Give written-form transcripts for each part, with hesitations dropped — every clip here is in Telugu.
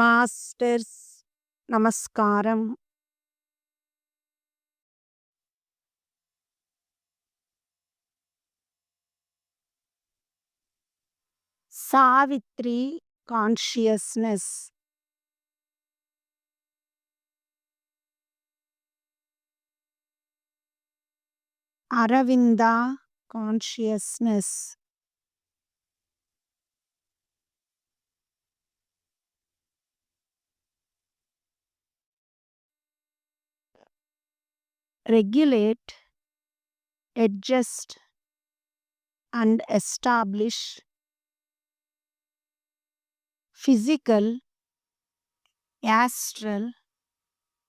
మాస్టర్స్ నమస్కారం. Savitri consciousness. Aravinda consciousness. Regulate, adjust and establish physical, astral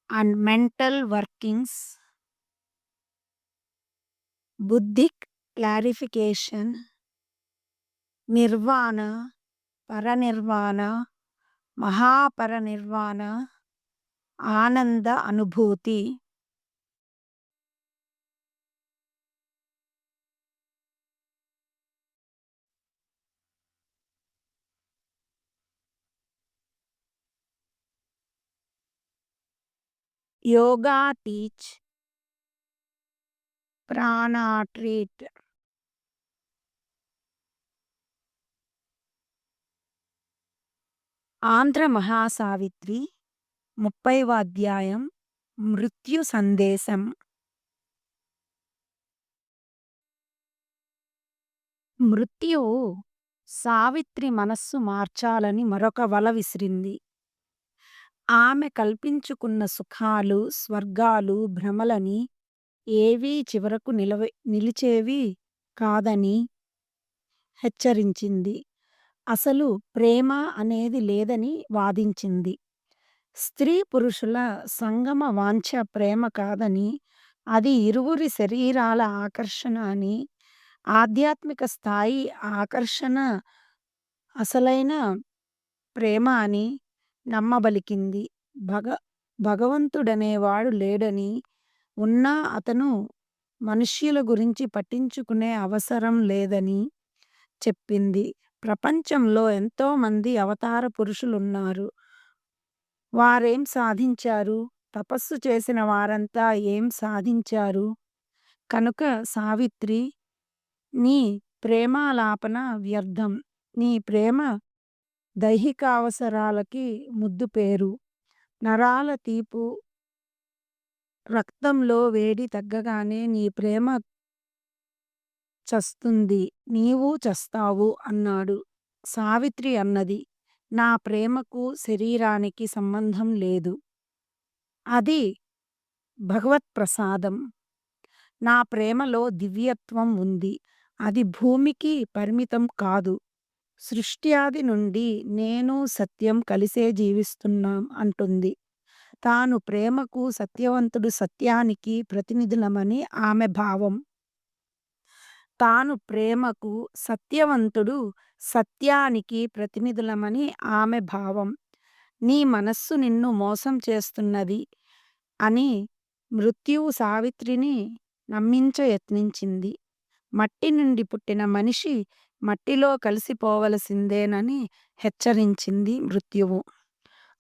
and mental workings. బుద్ధిక్ క్లారిఫికేషన్. నిర్వాణ, పరనిర్వాణ, మహాపరినిర్వాణ, ఆనంద అనుభూతి. యోగా టీచ్, ప్రాణ ట్రీట్. ఆంధ్ర మహాసావిత్రి 30వ అధ్యాయం మృత్యు సందేశం. మృత్యువు సావిత్రి మనస్సు మార్చాలని మరొక వల విసిరింది. ఆమె కల్పించుకున్న సుఖాలు, స్వర్గాలు భ్రమలని, ఏవీ చివరకు నిలిచేవి కాదని హెచ్చరించింది. అసలు ప్రేమ అనేది లేదని వాదించింది. స్త్రీ పురుషుల సంగమ వాంఛ ప్రేమ కాదని, అది ఇరువురి శరీరాల ఆకర్షణ అని, ఆధ్యాత్మిక స్థాయి ఆకర్షణ అసలైన ప్రేమ అని నమ్మబలికింది. భగవంతుడనేవాడు లేడని, ఉన్నా అతను మనుష్యుల గురించి పట్టించుకునే అవసరం లేదని చెప్పింది. ప్రపంచంలో ఎంతోమంది అవతార పురుషులున్నారు. వారేం సాధించారు? తపస్సు చేసిన వారంతా ఏం సాధించారు? కనుక సావిత్రి, నీ ప్రేమాలాపన వ్యర్థం. నీ ప్రేమ దైహిక అవసరాలకి ముద్దు పేరు. నరాల తీపు, రక్తంలో వేడి తగ్గగానే నీ ప్రేమ చస్తుంది, నీవు చస్తావు అన్నాడు. సావిత్రి అన్నది, నా ప్రేమకు శరీరానికి సంబంధం లేదు. అది భగవత్ప్రసాదం. నా ప్రేమలో దివ్యత్వం ఉంది. అది భూమికి పరిమితం కాదు. సృష్ట్యాది నుండి నేను సత్యం కలిసే జీవిస్తున్నాం అంటుంది. తాను ప్రేమకు, సత్యవంతుడు సత్యానికి ప్రతినిధులమని ఆమె భావం. తాను ప్రేమకు, సత్యవంతుడు సత్యానికి ప్రతినిధులమని ఆమె భావం. నీ మనస్సు నిన్ను మోసం చేస్తున్నది అని మృత్యువు సావిత్రిని నమ్మించ యత్నించింది. మట్టి నుండి పుట్టిన మనిషి మట్టిలో కలిసిపోవలసిందేనని హెచ్చరించింది మృత్యువు.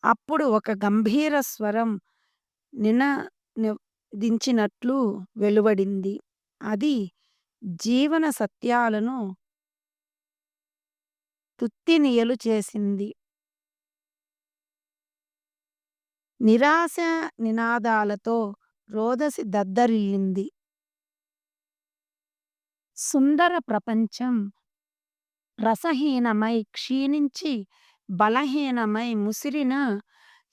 అప్పుడు ఒక గంభీర స్వరం నినదించినట్లు వెలువడింది. అది జీవన సత్యాలను తుత్తినియలు చేసింది. నిరాశ నినాదాలతో రోదసి దద్దరిల్లింది. సుందర ప్రపంచం రసహీనమై క్షీణించి బలహీనమై ముసిరిన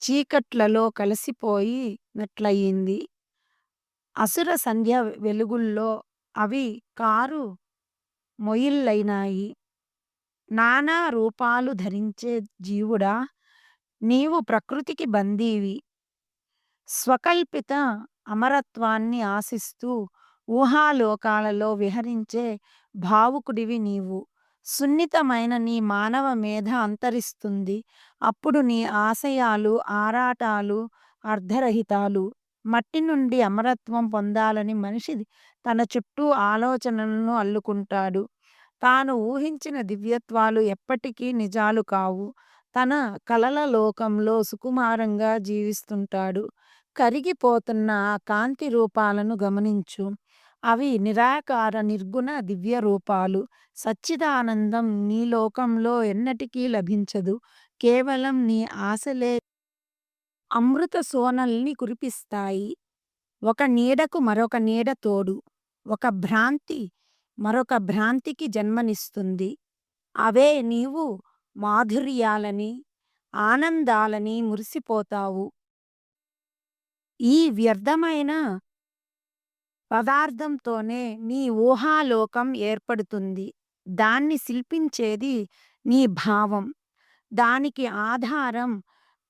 చీకట్లలో కలిసిపోయినట్లయింది. అసుర సంధ్య వెలుగుల్లో అవి కారు మొయిల్లైనాయి. నానా రూపాలు ధరించే జీవుడా, నీవు ప్రకృతికి బందీవి. స్వకల్పిత అమరత్వాన్ని ఆశిస్తూ ఊహాలోకాలలో విహరించే భావుకుడివి నీవు. సున్నితమైన నీ మానవ మేధ అంతరిస్తుంది. అప్పుడు నీ ఆశయాలు, ఆరాటాలు అర్ధరహితాలు. మట్టి నుండి అమరత్వం పొందాలని మనిషి తన చుట్టూ ఆలోచనలను అల్లుకుంటాడు. తాను ఊహించిన దివ్యత్వాలు ఎప్పటికీ నిజాలు కావు. తన కలల లోకంలో సుకుమారంగా జీవిస్తుంటాడు. కరిగిపోతున్న ఆ కాంతి రూపాలను గమనించు. అవి నిరాకార నిర్గుణ దివ్య రూపాలు. సచ్చిదానందం నీ లోకంలో ఎన్నటికీ లభించదు. కేవలం నీ ఆశలే అమృత సోనల్ని కురిపిస్తాయి. ఒక నీడకు మరొక నీడ తోడు. ఒక భ్రాంతి మరొక భ్రాంతికి జన్మనిస్తుంది. అవే నీవు మాధుర్యాలని, ఆనందాలని మురిసిపోతావు. ఈ వ్యర్థమైన పదార్థంతోనే నీ ఊహాలోకం ఏర్పడుతుంది. దాన్ని శిల్పించేది నీ భావం. దానికి ఆధారం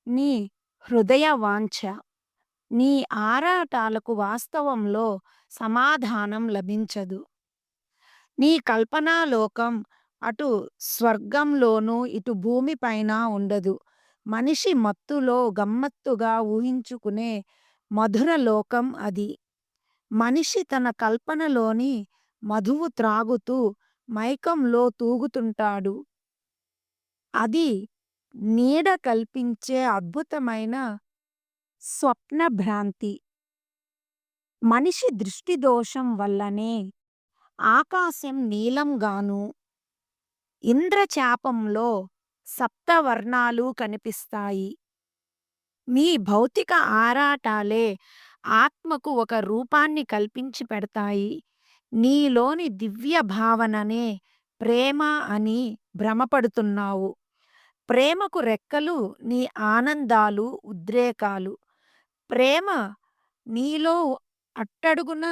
నీ హృదయ వాంఛ. నీ ఆరాటాలకు వాస్తవంలో సమాధానం లభించదు. నీ కల్పనా లోకం అటు స్వర్గంలోనూ, ఇటు భూమిపైన ఉండదు. మనిషి మత్తులో గమ్మత్తుగా ఊహించుకునే మధుర లోకం అది. మనిషి తన కల్పనలోని మధువు త్రాగుతూ మైకంలో తూగుతుంటాడు. అది నీడ కల్పించే అద్భుతమైన స్వప్న భ్రాంతి. మనిషి దృష్టి దోషం వల్లనే ఆకాశం నీలంగాను, ఇంద్రచాపంలో సప్తవర్ణాలు కనిపిస్తాయి. నీ భౌతిక ఆరాటాలే ఆత్మకు ఒక రూపాన్ని కల్పించి పెడతాయి. నీలోని దివ్య భావననే ప్రేమ అని భ్రమపడుతున్నావు. ప్రేమకు రెక్కలు నీ ఆనందాలు, ఉద్రేకాలు. ప్రేమ నీలో అట్టడుగున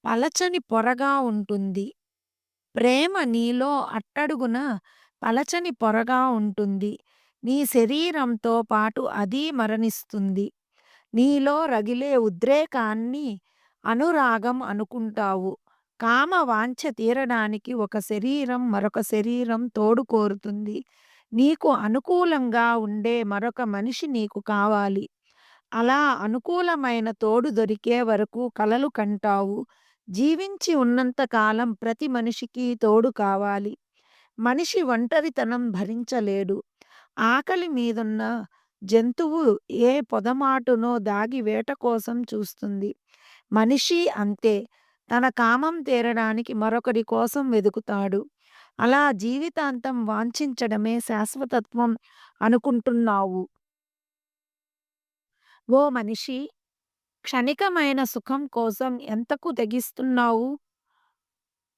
పలచని పొరగా ఉంటుంది. ప్రేమ నీలో అట్టడుగున పలచని పొరగా ఉంటుంది. నీ శరీరంతో పాటు అది మరణిస్తుంది. నీలో రగిలే ఉద్రేకాన్ని అనురాగం అనుకుంటావు. కామ వాంఛ తీరడానికి ఒక శరీరం మరొక శరీరం తోడు కోరుతుంది. నీకు అనుకూలంగా ఉండే మరొక మనిషి నీకు కావాలి. అలా అనుకూలమైన తోడు దొరికే వరకు కలలు కంటావు. జీవించి ఉన్నంత కాలం ప్రతి మనిషికి తోడు కావాలి. మనిషి ఒంటరితనం భరించలేడు. ఆకలి మీదున్న జంతువు ఏ పొదమాటునో దాగి వేట కోసం చూస్తుంది. మనిషి అంతే. తన కామం తీరడానికి మరొకరి కోసం వెదుకుతాడు. అలా జీవితాంతం వాంఛించడమే శాశ్వతత్వం అనుకుంటున్నావు. ఓ మనిషి, క్షణికమైన సుఖం కోసం ఎంతకు తెగిస్తున్నావు?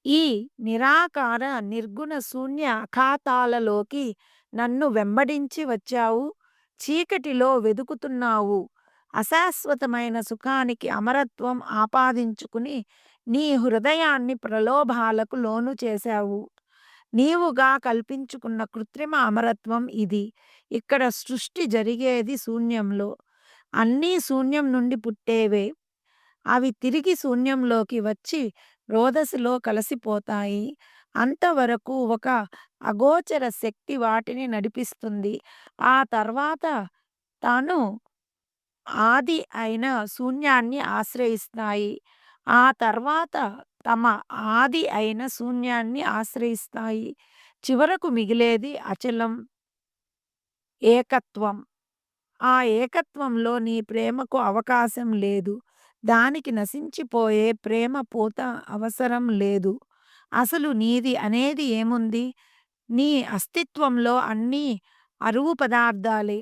ఈ నిరాకార నిర్గుణ శూన్య అఖాతాలలోకి నన్ను వెంబడించి వచ్చావు. చీకటిలో వెదుకుతున్నావు. అశాశ్వతమైన సుఖానికి అమరత్వం ఆపాదించుకుని నీ హృదయాన్ని ప్రలోభాలకు లోను చేశావు. నీవుగా కల్పించుకున్న కృత్రిమ అమరత్వం ఇది. ఇక్కడ సృష్టి జరిగేది శూన్యంలో. అన్నీ శూన్యం నుండి పుట్టేవే. అవి తిరిగి శూన్యంలోకి వచ్చి రోదసిలో కలిసిపోతాయి. అంతవరకు ఒక అగోచర శక్తి వాటిని నడిపిస్తుంది. ఆ తర్వాత తాను ఆది అయిన శూన్యాన్ని ఆశ్రయిస్తాయి. ఆ తర్వాత తమ ఆది అయిన శూన్యాన్ని ఆశ్రయిస్తాయి. చివరకు మిగిలేది అచలం, ఏకత్వం. ఆ ఏకత్వంలో నీ ప్రేమకు అవకాశం లేదు. దానికి నశించిపోయే ప్రేమ పూత అవసరం లేదు. అసలు నీది అనేది ఏముంది? నీ అస్తిత్వంలో అన్నీ అరువు పదార్థాలే.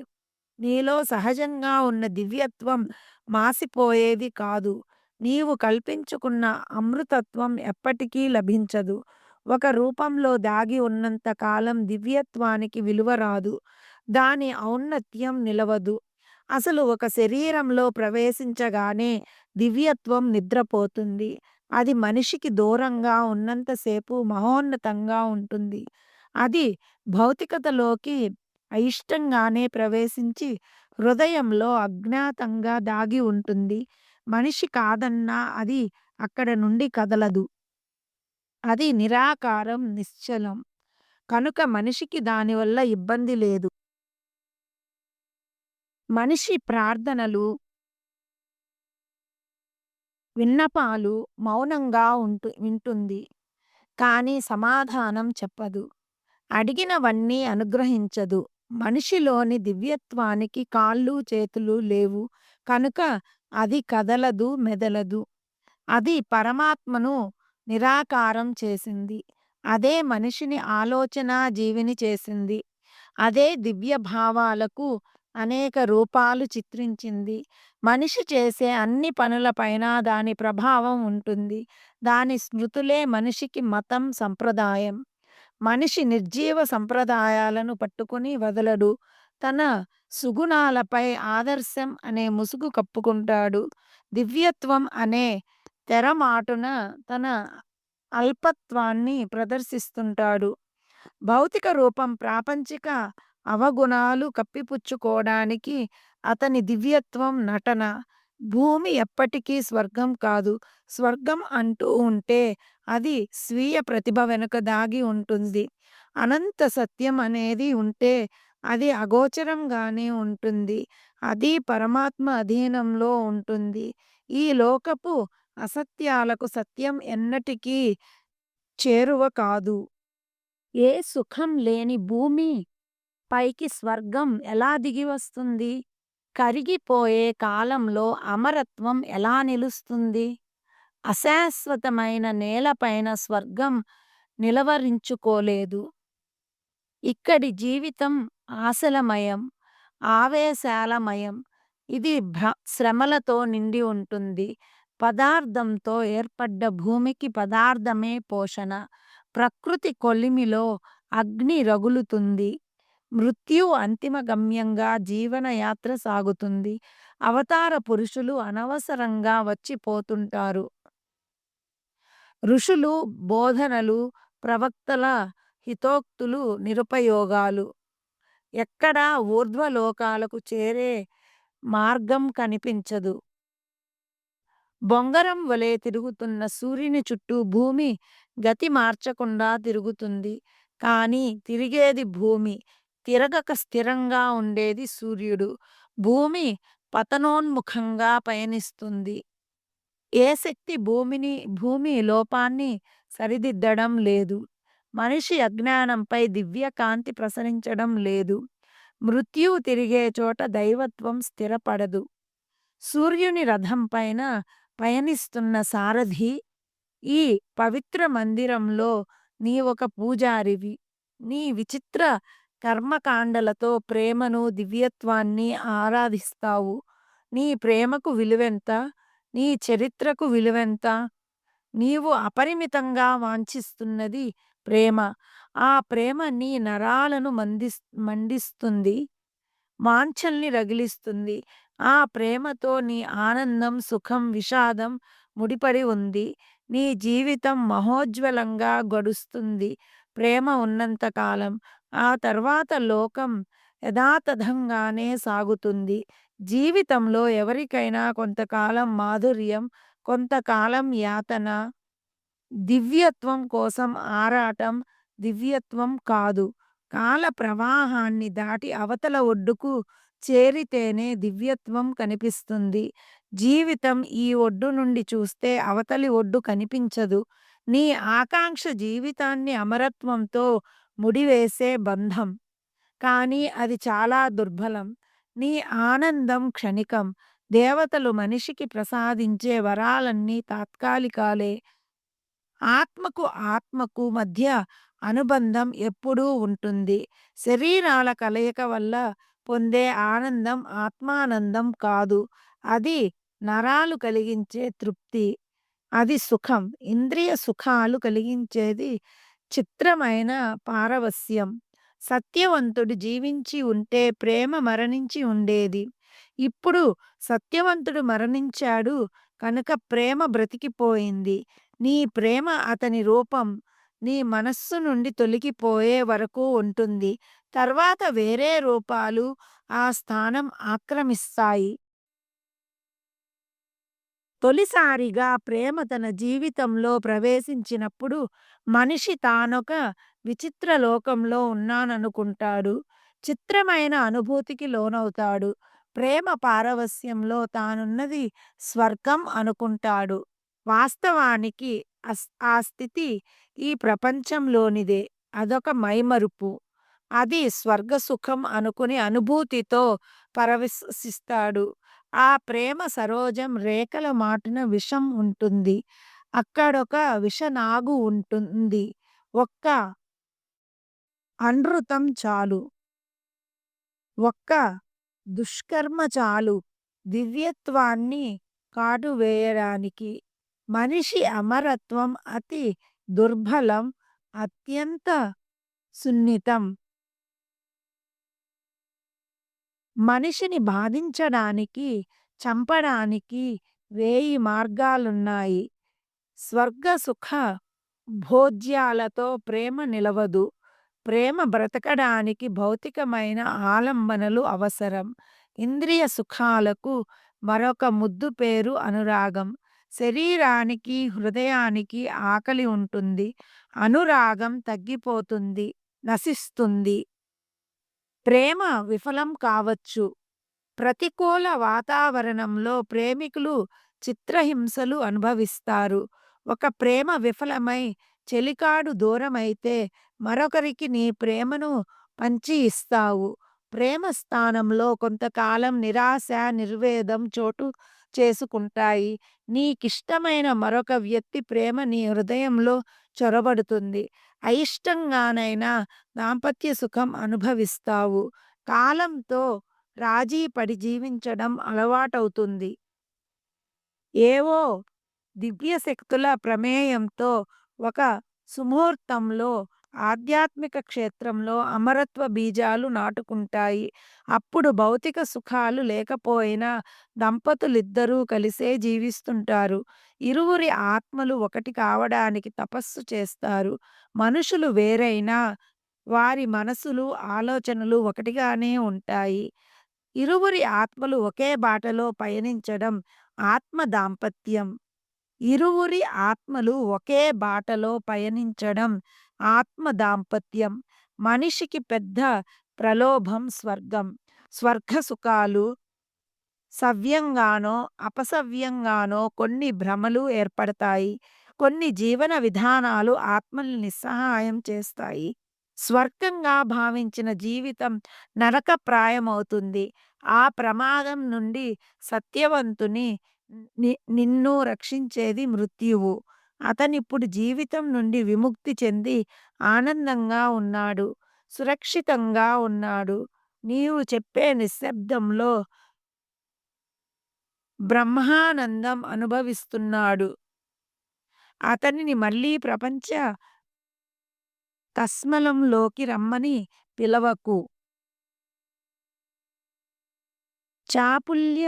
నీలో సహజంగా ఉన్న దివ్యత్వం మాసిపోయేది కాదు. నీవు కల్పించుకున్న అమృతత్వం ఎప్పటికీ లభించదు. ఒక రూపంలో దాగి ఉన్నంత కాలం దివ్యత్వానికి విలువ రాదు. దాని ఔన్నత్యం నిలవదు. అసలు ఒక శరీరంలో ప్రవేశించగానే దివ్యత్వం నిద్రపోతుంది. అది మనిషికి దూరంగా ఉన్నంతసేపు మహోన్నతంగా ఉంటుంది. అది భౌతికతలోకి అయిష్టంగానే ప్రవేశించి హృదయంలో అజ్ఞాతంగా దాగి ఉంటుంది. మనిషి కాదన్నా అది అక్కడ నుండి కదలదు. అది నిరాకారం, నిశ్చలం. కనుక మనిషికి దానివల్ల ఇబ్బంది లేదు. మనిషి ప్రార్థనలు, విన్నపాలు మౌనంగా వింటుంది. కానీ సమాధానం చెప్పదు. అడిగినవన్నీ అనుగ్రహించదు. మనిషిలోని దివ్యత్వానికి కాళ్ళు, చేతులు లేవు. కనుక అది కదలదు, మెదలదు. అది పరమాత్మను నిరాకారం చేసింది. అదే మనిషిని ఆలోచనా జీవిని చేసింది. అదే దివ్య భావాలకు అనేక రూపాలు చిత్రించింది. మనిషి చేసే అన్ని పనులపైన దాని ప్రభావం ఉంటుంది. దాని స్మృతులే మనిషికి మతం, సంప్రదాయం. మనిషి నిర్జీవ సంప్రదాయాలను పట్టుకుని వదలడు. తన సుగుణాలపై ఆదర్శం అనే ముసుగు కప్పుకుంటాడు. దివ్యత్వం అనే తెరమాటున తన అల్పత్వాన్ని ప్రదర్శిస్తుంటాడు. భౌతిక రూపం ప్రాపంచిక అవగుణాలు కప్పిపుచ్చుకోవడానికి అతని దివ్యత్వం నటన. భూమి ఎప్పటికీ స్వర్గం కాదు. స్వర్గం అంటూ ఉంటే అది స్వీయ ప్రతిభ వెనుక దాగి ఉంటుంది. అనంత సత్యం అనేది ఉంటే అది అగోచరంగానే ఉంటుంది. అది పరమాత్మ అధీనంలో ఉంటుంది. ఈ లోకపు అసత్యాలకు సత్యం ఎన్నటికీ చేరువ కాదు. ఏ సుఖం లేని భూమి పైకి స్వర్గం ఎలా దిగివస్తుంది? కరిగిపోయే కాలంలో అమరత్వం ఎలా నిలుస్తుంది? అశాశ్వతమైన నేలపైన స్వర్గం నిలవరించుకోలేదు. ఇక్కడి జీవితం ఆశలమయం, ఆవేశాలమయం. ఇది శ్రమలతో నిండి ఉంటుంది. పదార్థంతో ఏర్పడ్డ భూమికి పదార్థమే పోషణ. ప్రకృతి కొలిమిలో అగ్ని రగులుతుంది. మృత్యువు అంతిమ గమ్యంగా జీవనయాత్ర సాగుతుంది. అవతార పురుషులు అనవసరంగా వచ్చిపోతుంటారు. ఋషులు బోధనలు, ప్రవక్తల హితోక్తులు నిరుపయోగాలు. ఎక్కడా ఊర్ధ్వలోకాలకు చేరే మార్గం కనిపించదు. బొంగరం వలె తిరుగుతున్న సూర్యుని చుట్టూ భూమి గతి మార్చకుండా తిరుగుతుంది. కానీ తిరిగేది భూమి, తిరగక స్థిరంగా ఉండేది సూర్యుడు. భూమి పతనోన్ముఖంగా పయనిస్తుంది. ఏ శక్తి భూమి లోపాన్ని సరిదిద్దడం లేదు. మనిషి అజ్ఞానంపై దివ్య కాంతి ప్రసరించడం లేదు. మృత్యువు తిరిగే చోట దైవత్వం స్థిరపడదు. సూర్యుని రథం పైన పయనిస్తున్న సారథి, ఈ పవిత్ర మందిరంలో నీవొక పూజారివి. నీ విచిత్ర కర్మకాండలతో ప్రేమను, దివ్యత్వాన్ని ఆరాధిస్తావు. నీ ప్రేమకు విలువెంత? నీ చరిత్రకు విలువెంత? నీవు అపరిమితంగా వాంఛిస్తున్నది ప్రేమ. ఆ ప్రేమ నీ నరాలను మండిస్తుంది, వాంఛల్ని రగిలిస్తుంది. ఆ ప్రేమతో నీ ఆనందం, సుఖం, విషాదం ముడిపడి ఉంది. నీ జీవితం మహోజ్వలంగా గడుస్తుంది ప్రేమ ఉన్నంతకాలం. ఆ తర్వాత లోకం యథాతథంగానే సాగుతుంది. జీవితంలో ఎవరికైనా కొంతకాలం మాధుర్యం, కొంతకాలం యాతన. దివ్యత్వం కోసం ఆరాటం దివ్యత్వం కాదు. కాల ప్రవాహాన్ని దాటి అవతల ఒడ్డుకు చేరితేనే దివ్యత్వం కనిపిస్తుంది. జీవితం ఈ ఒడ్డు నుండి చూస్తే అవతలి ఒడ్డు కనిపించదు. నీ ఆకాంక్ష జీవితాన్ని అమరత్వంతో ముడివేసే బంధం. కానీ అది చాలా దుర్బలం. నీ ఆనందం క్షణికం. దేవతలు మనిషికి ప్రసాదించే వరాలన్నీ తాత్కాలికాలే. ఆత్మకు మధ్య అనుబంధం ఎప్పుడూ ఉంటుంది. శరీరాల కలయిక వల్ల పొందే ఆనందం ఆత్మానందం కాదు. అది నరాలు కలిగించే తృప్తి. అది సుఖం. ఇంద్రియ సుఖాలు కలిగించేది చిత్రమైన పారవస్యం. సత్యవంతుడు జీవించి ఉంటే ప్రేమ మరణించి ఉండేది. ఇప్పుడు సత్యవంతుడు మరణించాడు కనుక ప్రేమ బ్రతికిపోయింది. నీ ప్రేమ అతని రూపం నీ మనస్సు నుండి తొలగిపోయే వరకు ఉంటుంది. తర్వాత వేరే రూపాలు ఆ స్థానం ఆక్రమిస్తాయి. తొలిసారిగా ప్రేమ తన జీవితంలో ప్రవేశించినప్పుడు మనిషి తానొక విచిత్ర లోకంలో ఉన్నాననుకుంటాడు. చిత్రమైన అనుభూతికి లోనవుతాడు. ప్రేమ పారవస్యంలో తానున్నది స్వర్గం అనుకుంటాడు. వాస్తవానికి ఆ స్థితి ఈ ప్రపంచంలోనిదే. అదొక మైమరుపు. అది స్వర్గసుఖం అనుకుని అనుభూతితో పరవశిస్తాడు. ఆ ప్రేమ సరోజం రేఖల మాటున విషం ఉంటుంది. అక్కడొక విషనాగు ఉంటుంది. ఒక్క అనృతం చాలు. ఒక్క దుష్కర్మ చాలు దివ్యత్వాన్ని కాటువేయడానికి. మనిషి అమరత్వం అతి దుర్బలం, అత్యంత సున్నితం. మనిషిని బాధించడానికి, చంపడానికి 1000 మార్గాలున్నాయి. స్వర్గ సుఖ భోజ్యాలతో ప్రేమ నిలవదు. ప్రేమ బ్రతకడానికి భౌతికమైన ఆలంబనలు అవసరం. ఇంద్రియ సుఖాలకు మరొక ముద్దు పేరు అనురాగం. శరీరానికి, హృదయానికి ఆకలి ఉంటుంది. అనురాగం తగ్గిపోతుంది, నశిస్తుంది. ప్రేమ విఫలం కావచ్చు. ప్రతికూల వాతావరణంలో ప్రేమికులు చిత్రహింసలు అనుభవిస్తారు. ఒక ప్రేమ విఫలమై చెలికాడు దూరమైతే మరొకరికి నీ ప్రేమను పంచి ఇస్తావు. ప్రేమ స్థానంలో కొంతకాలం నిరాశ, నిర్వేదం చోటు చేసుకుంటాయి. నీకిష్టమైన మరొక వ్యక్తి ప్రేమ నీ హృదయంలో చొరబడుతుంది. అయిష్టంగానైనా దాంపత్య సుఖం అనుభవిస్తావు. కాలంతో రాజీ పడి జీవించడం అలవాటవుతుంది. ఏవో దివ్యశక్తుల ప్రమేయంతో ఒక సుముహూర్తంలో ఆధ్యాత్మిక క్షేత్రంలో అమరత్వ బీజాలు నాటుకుంటాయి. అప్పుడు భౌతిక సుఖాలు లేకపోయినా దంపతులిద్దరూ కలిసే జీవిస్తుంటారు. ఇరువురి ఆత్మలు ఒకటి కావడానికి తపస్సు చేస్తారు. మనుషులు వేరైనా వారి మనసులు, ఆలోచనలు ఒకటిగానే ఉంటాయి. ఇరువురి ఆత్మలు ఒకే బాటలో పయనించడం ఆత్మ దాంపత్యం. ఇరువురి ఆత్మలు ఒకే బాటలో పయనించడం ఆత్మ దాంపత్యం. మనిషికి పెద్ద ప్రలోభం స్వర్గం. స్వర్గ సుఖాలు సవ్యంగానో, అపసవ్యంగానో కొన్ని భ్రమలు ఏర్పడతాయి. కొన్ని జీవన విధానాలు ఆత్మల్ని నిస్సహాయం చేస్తాయి. స్వర్గంగా భావించిన జీవితం నరకప్రాయమవుతుంది. ఆ ప్రమాదం నుండి సత్యవంతుని నిన్ను రక్షించేది మృత్యువు. అతనిప్పుడు జీవితం నుండి విముక్తి చెంది ఆనందంగా ఉన్నాడు. సురక్షితంగా ఉన్నాడు. నీవు చెప్పే నిశ్శబ్దంలో బ్రహ్మానందం అనుభవిస్తున్నాడు. అతనిని మళ్ళీ ప్రపంచ కస్మలంలోకి రమ్మని పిలవకు. చాపుల్య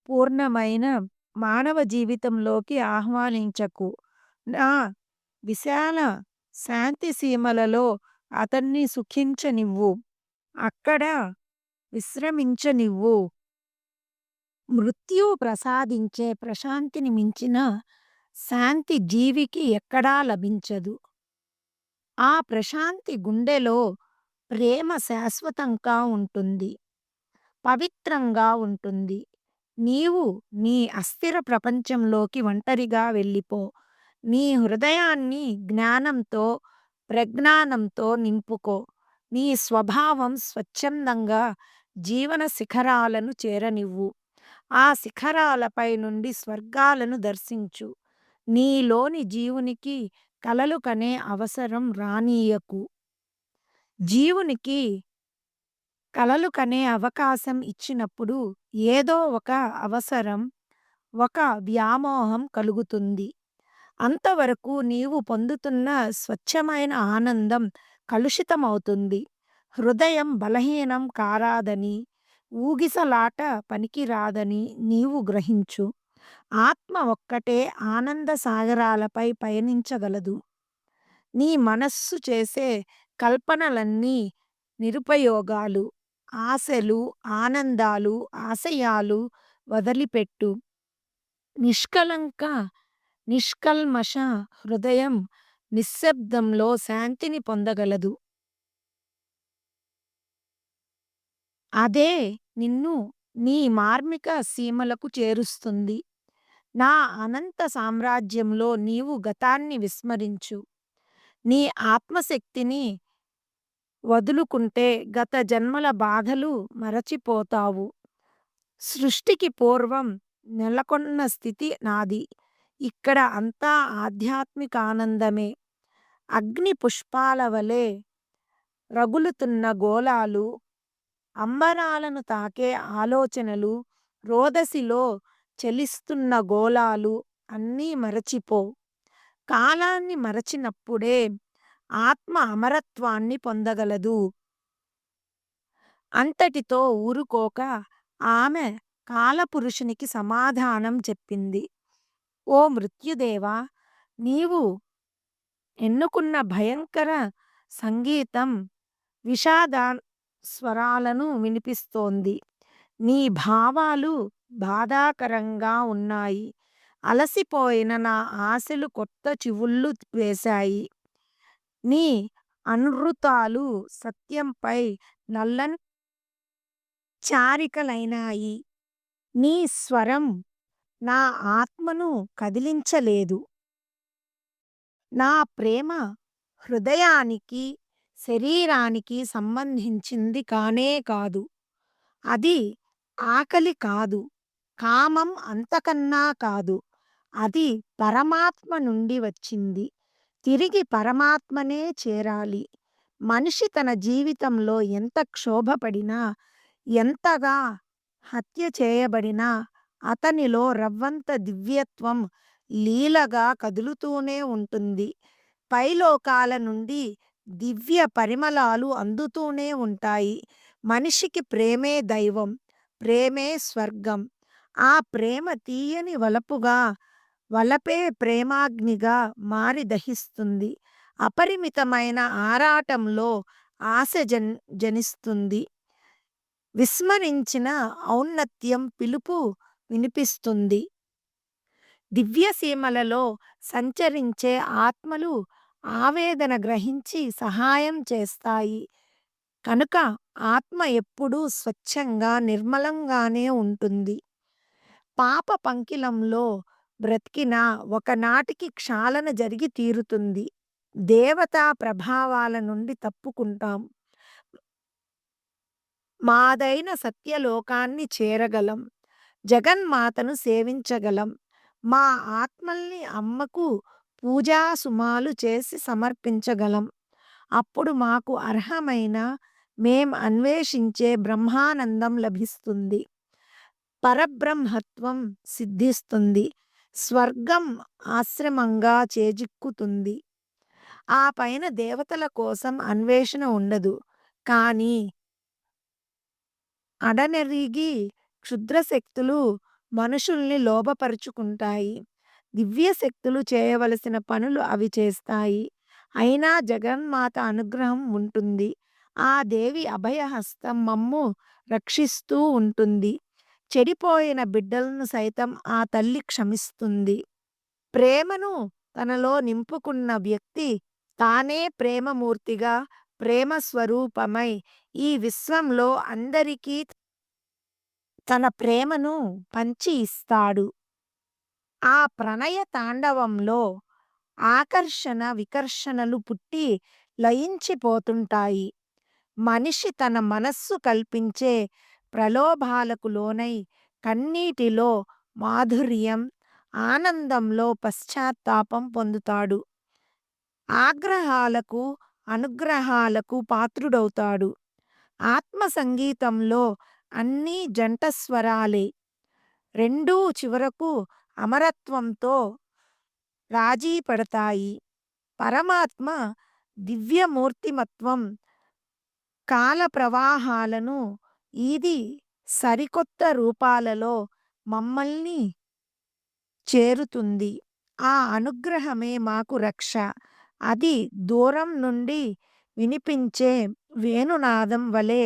పూర్ణమైన మానవ జీవితంలోకి ఆహ్వానించకు. నా విశాల శాంతి సీమలలో అతన్ని సుఖించనివ్వు. అక్కడ విశ్రమించనివ్వు. మృత్యువు ప్రసాదించే ప్రశాంతిని మించిన శాంతి జీవికి ఎక్కడా లభించదు. ఆ ప్రశాంతి గుండెలో ప్రేమ శాశ్వతంగా ఉంటుంది, పవిత్రంగా ఉంటుంది. నీవు నీ అస్థిర ప్రపంచంలోకి ఒంటరిగా వెళ్ళిపో. నీ హృదయాన్ని జ్ఞానంతో, ప్రజ్ఞానంతో నింపుకో. నీ స్వభావం స్వచ్ఛందంగా జీవన శిఖరాలను చేరనివ్వు. ఆ శిఖరాలపై నుండి స్వర్గాలను దర్శించు. నీలోని జీవునికి కలలు కనే అవసరం రానీయకు. జీవునికి కలలు కనే అవకాశం ఇచ్చినప్పుడు ఏదో ఒక అవసరం, ఒక వ్యామోహం కలుగుతుంది. అంతవరకు నీవు పొందుతున్న స్వచ్ఛమైన ఆనందం కలుషితమవుతుంది. హృదయం బలహీనం కారాదని, ఊగిసలాట పనికిరాదని నీవు గ్రహించు. ఆత్మ ఒక్కటే ఆనంద సాగరాలపై పయనించగలదు. నీ మనస్సు చేసే కల్పనలన్నీ నిరుపయోగాలు. ఆశలు, ఆనందాలు, ఆశయాలు వదిలిపెట్టు. నిష్కళంక, నిష్కల్మష హృదయం నిశ్శబ్దంలో శాంతిని పొందగలదు. అదే నిన్ను నీ మార్మిక సీమలకు చేరుస్తుంది. నా అనంత సామ్రాజ్యంలో నీవు గతాన్ని విస్మరించు. నీ ఆత్మశక్తిని వదులుకుంటే గత జన్మల బాధలు మరచిపోతావు. సృష్టికి పూర్వం నెలకొన్న స్థితి నాది. ఇక్కడ అంతా ఆధ్యాత్మికానందమే. అగ్ని పుష్పాల వలె రగులుతున్న గోళాలు, అంబరాలను తాకే ఆలోచనలు, రోదసిలో చలిస్తున్న గోళాలు అన్నీ మరచిపో. కాలాన్ని మరచినప్పుడే ఆత్మ అమరత్వాన్ని పొందగలదు. అంతటితో ఊరుకోక ఆమె కాలపురుషునికి సమాధానం చెప్పింది. ఓ మృత్యుదేవా! నీవు ఎన్నుకున్న భయంకర సంగీతం విషాద స్వరాలను వినిపిస్తోంది. నీ భావాలు బాధాకరంగా ఉన్నాయి. అలసిపోయిన నా ఆశలు కొత్త చివుళ్ళు వేశాయి. నీ అనృతాలు సత్యంపై నల్లని చారికలైనాయి. నీ స్వరం నా ఆత్మను కదిలించలేదు. నా ప్రేమ హృదయానికి, శరీరానికి సంబంధించింది కానే కాదు. అది ఆకలి కాదు, కామం అంతకన్నా కాదు. అది పరమాత్మ నుండి వచ్చింది. తిరిగి పరమాత్మనే చేరాలి. మనిషి తన జీవితంలో ఎంత క్షోభపడినా, ఎంతగా హత్య చేయబడినా అతనిలో రవ్వంత దివ్యత్వం లీలగా కదులుతూనే ఉంటుంది. పైలోకాల నుండి దివ్య పరిమళాలు అందుతూనే ఉంటాయి. మనిషికి ప్రేమే దైవం, ప్రేమే స్వర్గం. ఆ ప్రేమ తీయని వలపుగా, వలపే ప్రేమాగ్నిగా మారి దహిస్తుంది. అపరిమితమైన ఆరాటంలో ఆశ జనిస్తుంది. విస్మరించిన ఔన్నత్యం పిలుపు వినిపిస్తుంది. దివ్యసీమలలో సంచరించే ఆత్మలు ఆవేదన గ్రహించి సహాయం చేస్తాయి. కనుక ఆత్మ ఎప్పుడూ స్వచ్ఛంగా, నిర్మలంగానే ఉంటుంది. పాప పంకిలంలో బ్రతికినా ఒకనాటికి క్షాళన జరిగి తీరుతుంది. దేవతా ప్రభావాల నుండి తప్పుకుంటాం. మాదైన సత్యలోకాన్ని చేరగలం. జగన్మాతను సేవించగలం. మా ఆత్మల్ని అమ్మకు పూజాసుమాలు చేసి సమర్పించగలం. అప్పుడు మాకు అర్హమైన, మేం అన్వేషించే బ్రహ్మానందం లభిస్తుంది. పరబ్రహ్మత్వం సిద్ధిస్తుంది. స్వర్గం ఆశ్రమంగా చేజిక్కుతుంది. ఆ పైన దేవతల కోసం అన్వేషణ ఉండదు. కానీ అడనెరిగి క్షుద్రశక్తులు మనుషుల్ని లోభపరుచుకుంటాయి. దివ్యశక్తులు చేయవలసిన పనులు అవి చేస్తాయి. అయినా జగన్మాత అనుగ్రహం ఉంటుంది. ఆ దేవి అభయహస్తం మమ్ము రక్షిస్తూ ఉంటుంది. చెడిపోయిన బిడ్డలను సైతం ఆ తల్లి క్షమిస్తుంది. ప్రేమను తనలో నింపుకున్న వ్యక్తి తానే ప్రేమమూర్తిగా, ప్రేమ స్వరూపమై ఈ విశ్వంలో అందరికీ తన ప్రేమను పంచి ఇస్తాడు. ఆ ప్రణయ తాండవంలో ఆకర్షణ, వికర్షణలు పుట్టి లయించిపోతుంటాయి. మనిషి తన మనస్సు కల్పించే ప్రలోభాలకు లోనై కన్నీటిలో మాధుర్యం, ఆనందంలో పశ్చాత్తాపం పొందుతాడు. ఆగ్రహాలకు, అనుగ్రహాలకు పాత్రుడవుతాడు. ఆత్మ సంగీతంలో అన్నీ జంట స్వరాలే. రెండూ చివరకు అమరత్వంతో రాజీ పడతాయి. పరమాత్మ దివ్యమూర్తిమత్వం కాల ప్రవాహాలను ఈది సరికొత్త రూపాలలో మమ్మల్ని చేరుతుంది. ఆ అనుగ్రహమే మాకు రక్ష. అది దూరం నుండి వినిపించే వేణునాదం వలె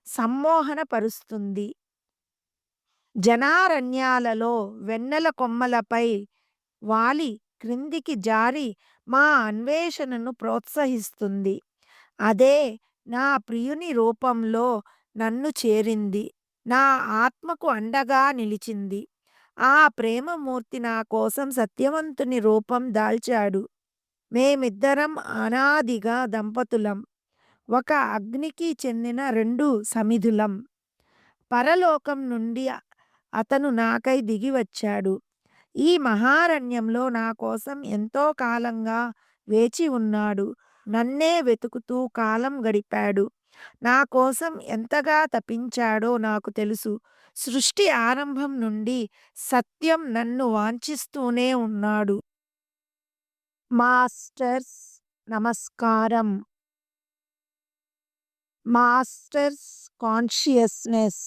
సమ్మోహనపరుస్తుంది. జనారణ్యాలలో వెన్నెల కొమ్మలపై వాలి క్రిందికి జారి మా అన్వేషణను ప్రోత్సహిస్తుంది. అదే నా ప్రియుని రూపంలో నన్ను చేరింది. నా ఆత్మకు అండగా నిలిచింది. ఆ ప్రేమమూర్తి నా కోసం సత్యవంతుని రూపం దాల్చాడు. మేమిద్దరం అనాదిగా దంపతులం. ఒక అగ్నికి చెందిన 2 సమిధులం. పరలోకం నుండి అతను నాకై దిగివచ్చాడు. ఈ మహారణ్యంలో నా కోసం ఎంతో కాలంగా వేచి ఉన్నాడు. నన్నే వెతుకుతూ కాలం గడిపాడు. నా కోసం ఎంతగా తపించాడో నాకు తెలుసు. సృష్టి ఆరంభం నుండి సత్యం నన్ను వాంఛిస్తూనే ఉన్నాడు. మాస్టర్స్ నమస్కారం. Masters consciousness